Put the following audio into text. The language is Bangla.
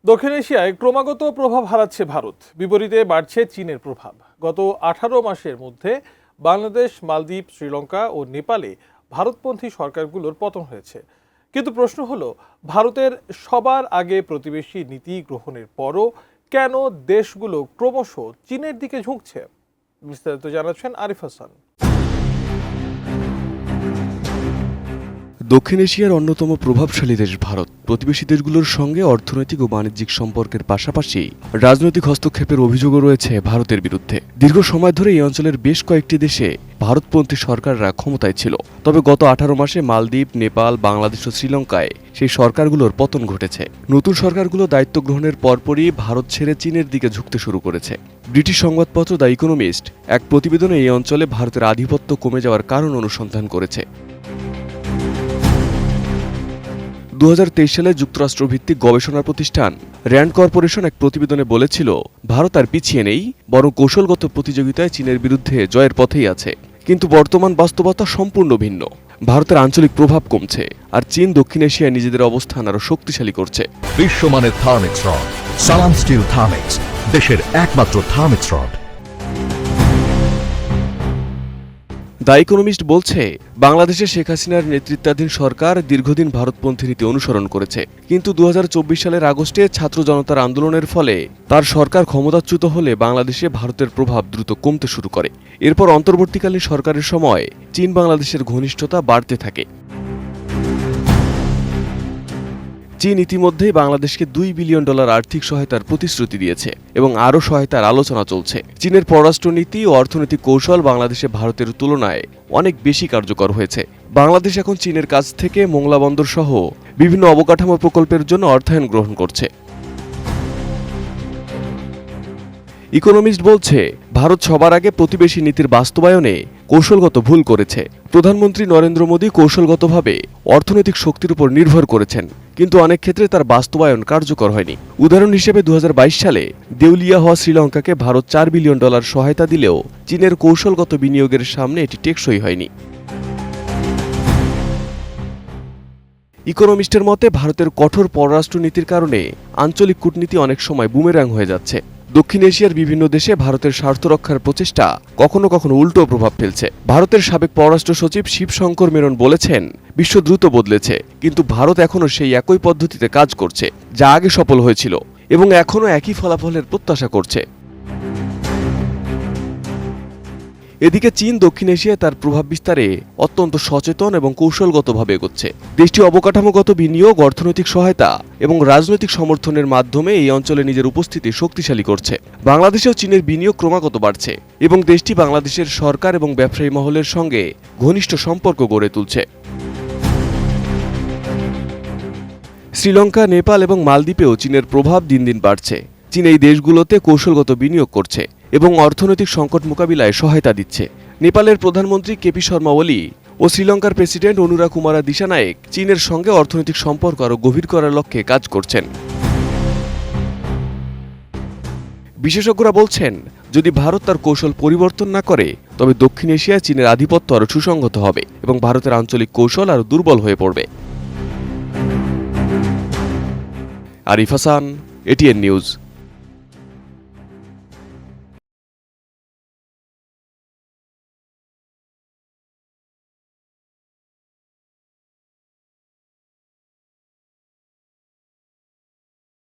দক্ষিণ এশিয়ায় ক্রমাগত প্রভাব হারাচ্ছে ভারত, বিপরীতে বাড়ছে চীনের প্রভাব। গত 18 মাসের মধ্যে বাংলাদেশ, মালদ্বীপ, শ্রীলঙ্কা ও নেপালে ভারতপন্থী সরকারগুলোর পতন হয়েছে। কিন্তু প্রশ্ন হলো, ভারতের সবার আগে প্রতিবেশী নীতি গ্রহণের পরও কেন দেশগুলো ক্রমশ চীনের দিকে ঝুঁকছে? বিস্তারিত জানাচ্ছেন আরিফ হাসান। দক্ষিণ এশিয়ার অন্যতম প্রভাবশালী দেশ ভারত প্রতিবেশী দেশগুলোর সঙ্গে অর্থনৈতিক ও বাণিজ্যিক সম্পর্কের পাশাপাশি রাজনৈতিক হস্তক্ষেপের অভিযোগও রয়েছে ভারতের বিরুদ্ধে। দীর্ঘ সময় ধরে এই অঞ্চলের বেশ কয়েকটি দেশে ভারতপন্থী সরকাররা ক্ষমতায় ছিল, তবে গত 18 মাসে মালদ্বীপ, নেপাল, বাংলাদেশ ও শ্রীলঙ্কায় সেই সরকারগুলোর পতন ঘটেছে। নতুন সরকারগুলো দায়িত্ব গ্রহণের পরপরই ভারত ছেড়ে চীনের দিকে ঝুঁকতে শুরু করেছে। ব্রিটিশ সংবাদপত্র দ্য ইকোনমিস্ট এক প্রতিবেদনে এই অঞ্চলে ভারতের আধিপত্য কমে যাওয়ার কারণ অনুসন্ধান করেছে। 2023 সালে যুক্তরাষ্ট্রভিত্তিক গবেষণা প্রতিষ্ঠান র্যান্ড কর্পোরেশন এক প্রতিবেদনে বলেছিল, ভারত আর পিছিয়ে নেই, বরং কৌশলগত প্রতিযোগিতায় চীনের বিরুদ্ধে জয়ের পথেই আছে। কিন্তু বর্তমান বাস্তবতা সম্পূর্ণ ভিন্ন। ভারতের আঞ্চলিক প্রভাব কমছে, আর চীন দক্ষিণ এশিয়ায় নিজেদের অবস্থান আরও শক্তিশালী করছে। বিশ্বমানের থার্মিক্স রড, সালাম স্টিল থার্মিক্স, দেশের একমাত্র থার্মিক্স রড। দ্য ইকোনমিস্ট বলছে, বাংলাদেশে শেখ হাসিনার নেতৃত্বাধীন সরকার দীর্ঘদিন ভারতপন্থী নীতি অনুসরণ করেছে, কিন্তু 2024 সালের আগস্টে ছাত্র জনতার আন্দোলনের ফলে তার সরকার ক্ষমতাচ্যুত হলে বাংলাদেশে ভারতের প্রভাব দ্রুত কমতে শুরু করে। এরপর অন্তর্বর্তীকালীন সরকারের সময় চীন বাংলাদেশের ঘনিষ্ঠতা বাড়তে থাকে। চীন ইতিমধ্যেই বাংলাদেশকে $2 বিলিয়ন আর্থিক সহায়তার প্রতিশ্রুতি দিয়েছে এবং আরও সহায়তার আলোচনা চলছে। চীনের পররাষ্ট্রনীতি ও অর্থনৈতিক কৌশল বাংলাদেশে ভারতের তুলনায় অনেক বেশি কার্যকর হয়েছে। বাংলাদেশ এখন চীনের কাছ থেকে মোংলা বন্দর সহ বিভিন্ন অবকাঠামো প্রকল্পের জন্য অর্থায়ন গ্রহণ করছে। ইকোনমিস্ট বলছে, ভারত সবার আগে প্রতিবেশী নীতির বাস্তবায়নে কৌশলগত ভুল করেছে। প্রধানমন্ত্রী নরেন্দ্র মোদী কৌশলগতভাবে অর্থনৈতিক শক্তির উপর নির্ভর করেছেন, কিন্তু অনেক ক্ষেত্রে তার বাস্তবায়ন কার্যকর হয়নি। উদাহরণ হিসেবে 2022 সালে দেউলিয়া হওয়া শ্রীলঙ্কাকে ভারত $4 বিলিয়ন সহায়তা দিলেও চীনের কৌশলগত বিনিয়োগের সামনে এটি টেকসই হয়নি। ইকোনমিস্টের মতে, ভারতের কঠোর পররাষ্ট্রনীতির কারণে আঞ্চলিক কূটনীতি অনেক সময় বুমেরাং হয়ে যাচ্ছে। দক্ষিণ এশিয়ার বিভিন্ন দেশে ভারতের স্বার্থ রক্ষার প্রচেষ্টা কখনো কখনো উল্টো প্রভাব ফেলছে। ভারতের সাবেক পররাষ্ট্র সচিব শিবশঙ্কর মেনন বলেছেন, বিশ্ব দ্রুত বদলেছে, কিন্তু ভারত এখনও সেই একই পদ্ধতিতে কাজ করছে যা আগে সফল হয়েছিল এবং এখনও একই ফলাফলের প্রত্যাশা করছে। এদিকে চীন দক্ষিণ এশিয়ায় তার প্রভাব বিস্তারে অত্যন্ত সচেতন এবং কৌশলগতভাবে এগোচ্ছে। দেশটি অবকাঠামোগত বিনিয়োগ, অর্থনৈতিক সহায়তা এবং রাজনৈতিক সমর্থনের মাধ্যমে এই অঞ্চলে নিজের উপস্থিতি শক্তিশালী করছে। বাংলাদেশেও চীনের বিনিয়োগ ক্রমাগত বাড়ছে এবং দেশটি বাংলাদেশের সরকার এবং ব্যবসায়ী মহলের সঙ্গে ঘনিষ্ঠ সম্পর্ক গড়ে তুলছে। শ্রীলঙ্কা, নেপাল এবং মালদ্বীপেও চীনের প্রভাব দিন দিন বাড়ছে। চীন এই দেশগুলোতে কৌশলগত বিনিয়োগ করছে এবং অর্থনৈতিক সংকট মোকাবিলায় সহায়তা দিচ্ছে। নেপালের প্রধানমন্ত্রী কেপি শর্মা ওলি ও শ্রীলঙ্কার প্রেসিডেন্ট অনুরা কুমারা দিশানায়েক চীনের সঙ্গে অর্থনৈতিক সম্পর্ক আরও গভীর করার লক্ষ্যে কাজ করছেন। বিশেষজ্ঞরা বলছেন, যদি ভারত তার কৌশল পরিবর্তন না করে, তবে দক্ষিণ এশিয়ায় চীনের আধিপত্য আরও সুসংহত হবে এবং ভারতের আঞ্চলিক কৌশল আরও দুর্বল হয়ে পড়বে। Arif Hasan, ATN news.